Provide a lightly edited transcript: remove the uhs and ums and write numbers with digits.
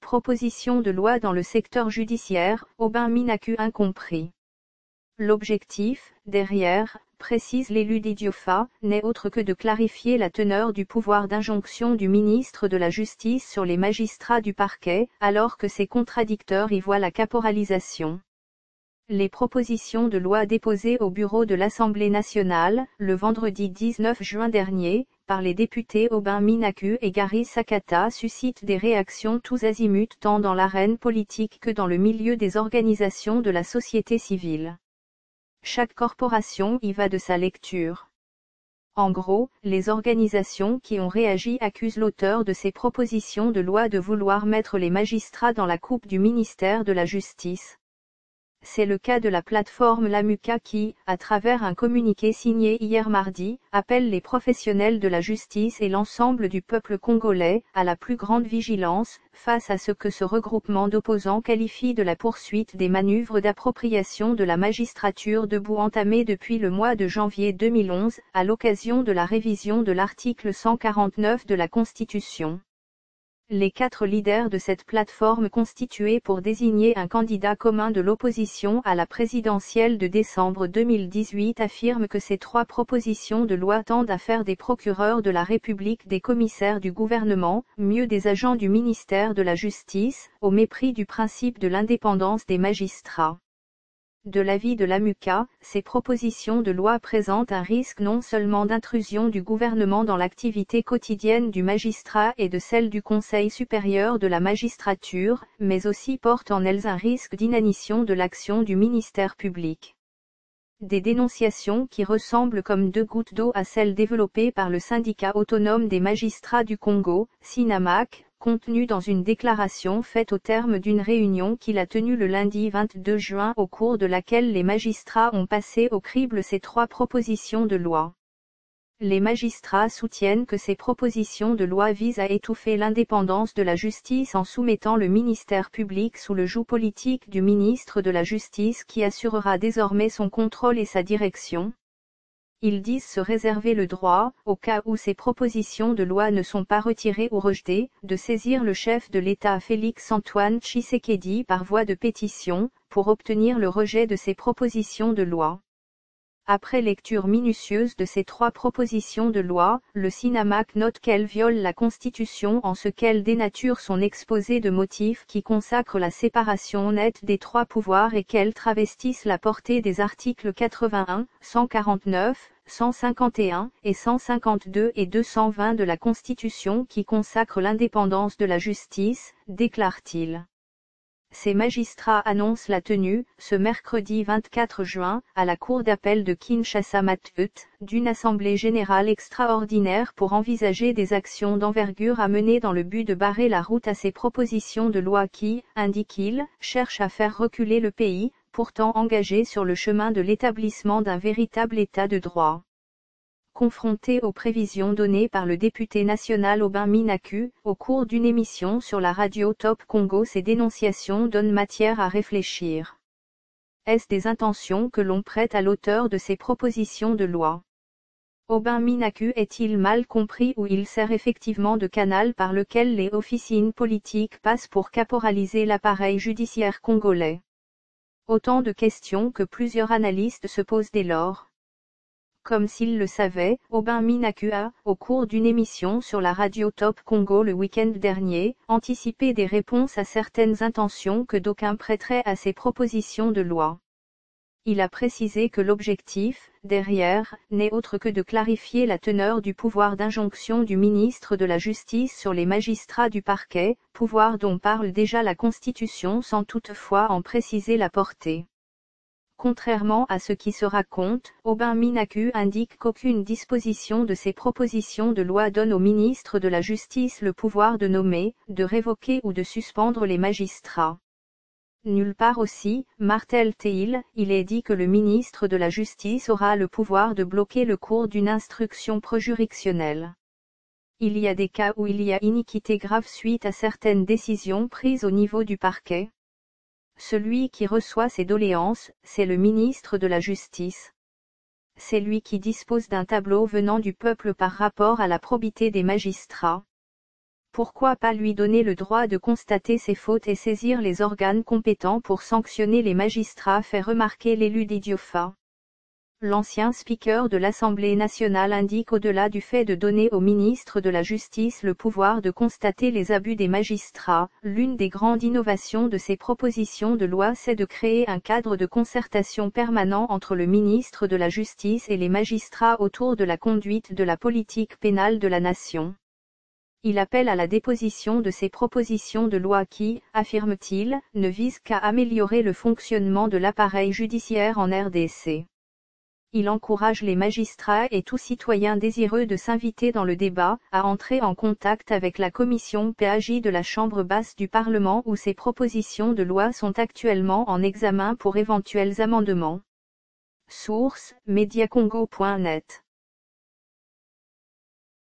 propositions de loi dans le secteur judiciaire, Aubin Minaku incompris. L'objectif, derrière, précise l'élu d'Idiofa, n'est autre que de clarifier la teneur du pouvoir d'injonction du ministre de la Justice sur les magistrats du parquet, alors que ses contradicteurs y voient la caporalisation. Les propositions de loi déposées au bureau de l'Assemblée nationale, le vendredi 19 juin dernier, par les députés Aubin Minaku et Gary Sakata suscitent des réactions tous azimuts tant dans l'arène politique que dans le milieu des organisations de la société civile. Chaque corporation y va de sa lecture. En gros, les organisations qui ont réagi accusent l'auteur de ces propositions de loi de vouloir mettre les magistrats dans la coupe du ministère de la Justice. C'est le cas de la plateforme Lamuka qui, à travers un communiqué signé hier mardi, appelle les professionnels de la justice et l'ensemble du peuple congolais à la plus grande vigilance, face à ce que ce regroupement d'opposants qualifie de la poursuite des manœuvres d'appropriation de la magistrature debout entamées depuis le mois de janvier 2011, à l'occasion de la révision de l'article 149 de la Constitution. Les 4 leaders de cette plateforme constituée pour désigner un candidat commun de l'opposition à la présidentielle de décembre 2018 affirment que ces 3 propositions de loi tendent à faire des procureurs de la République des commissaires du gouvernement, mieux des agents du ministère de la Justice, au mépris du principe de l'indépendance des magistrats. De l'avis de l'AMUCA, ces propositions de loi présentent un risque non seulement d'intrusion du gouvernement dans l'activité quotidienne du magistrat et de celle du Conseil supérieur de la magistrature, mais aussi portent en elles un risque d'inanition de l'action du ministère public. Des dénonciations qui ressemblent comme 2 gouttes d'eau à celles développées par le syndicat autonome des magistrats du Congo, SINAMAC, contenues dans une déclaration faite au terme d'une réunion qu'il a tenue le lundi 22 juin au cours de laquelle les magistrats ont passé au crible ces 3 propositions de loi. Les magistrats soutiennent que ces propositions de loi visent à étouffer l'indépendance de la justice en soumettant le ministère public sous le joug politique du ministre de la Justice qui assurera désormais son contrôle et sa direction. Ils disent se réserver le droit, au cas où ces propositions de loi ne sont pas retirées ou rejetées, de saisir le chef de l'État Félix-Antoine Tshisekedi par voie de pétition, pour obtenir le rejet de ces propositions de loi. Après lecture minutieuse de ces 3 propositions de loi, le SINAMAC note qu'elles violent la Constitution en ce qu'elles dénaturent son exposé de motifs qui consacre la séparation nette des 3 pouvoirs et qu'elles travestissent la portée des articles 81, 149, 151 et 152 et 220 de la Constitution qui consacrent l'indépendance de la justice, déclare-t-il. Ces magistrats annoncent la tenue, ce mercredi 24 juin, à la Cour d'appel de Kinshasa-Matut, d'une assemblée générale extraordinaire pour envisager des actions d'envergure à mener dans le but de barrer la route à ces propositions de loi qui, indique-t-il, cherchent à faire reculer le pays, pourtant engagé sur le chemin de l'établissement d'un véritable état de droit. Confronté aux prévisions données par le député national Aubin Minaku, au cours d'une émission sur la radio Top Congo, ces dénonciations donnent matière à réfléchir. Est-ce des intentions que l'on prête à l'auteur de ces propositions de loi? Aubin Minaku est-il mal compris ou il sert effectivement de canal par lequel les officines politiques passent pour caporaliser l'appareil judiciaire congolais? Autant de questions que plusieurs analystes se posent dès lors. Comme s'il le savait, Aubin Minaku a, au cours d'une émission sur la radio Top Congo le week-end dernier, anticipé des réponses à certaines intentions que d'aucuns prêteraient à ces propositions de loi. Il a précisé que l'objectif, derrière, n'est autre que de clarifier la teneur du pouvoir d'injonction du ministre de la Justice sur les magistrats du parquet, pouvoir dont parle déjà la Constitution sans toutefois en préciser la portée. Contrairement à ce qui se raconte, Aubin Minaku indique qu'aucune disposition de ces propositions de loi donne au ministre de la Justice le pouvoir de nommer, de révoquer ou de suspendre les magistrats. Nulle part aussi, martèle-t-il, il est dit que le ministre de la Justice aura le pouvoir de bloquer le cours d'une instruction projuridictionnelle. Il y a des cas où il y a iniquité grave suite à certaines décisions prises au niveau du parquet. Celui qui reçoit ces doléances, c'est le ministre de la Justice. C'est lui qui dispose d'un tableau venant du peuple par rapport à la probité des magistrats. pourquoi pas lui donner le droit de constater ses fautes et saisir les organes compétents pour sanctionner les magistrats, fait remarquer l'élu d'Idiofa. L'ancien speaker de l'Assemblée nationale indique, au-delà du fait de donner au ministre de la Justice le pouvoir de constater les abus des magistrats, l'une des grandes innovations de ces propositions de loi, c'est de créer un cadre de concertation permanent entre le ministre de la Justice et les magistrats autour de la conduite de la politique pénale de la nation. Il appelle à la déposition de ces propositions de loi qui, affirme-t-il, ne visent qu'à améliorer le fonctionnement de l'appareil judiciaire en RDC. Il encourage les magistrats et tout citoyen désireux de s'inviter dans le débat, à entrer en contact avec la commission PAJ de la Chambre basse du Parlement où ces propositions de loi sont actuellement en examen pour éventuels amendements. Source: mediacongo.net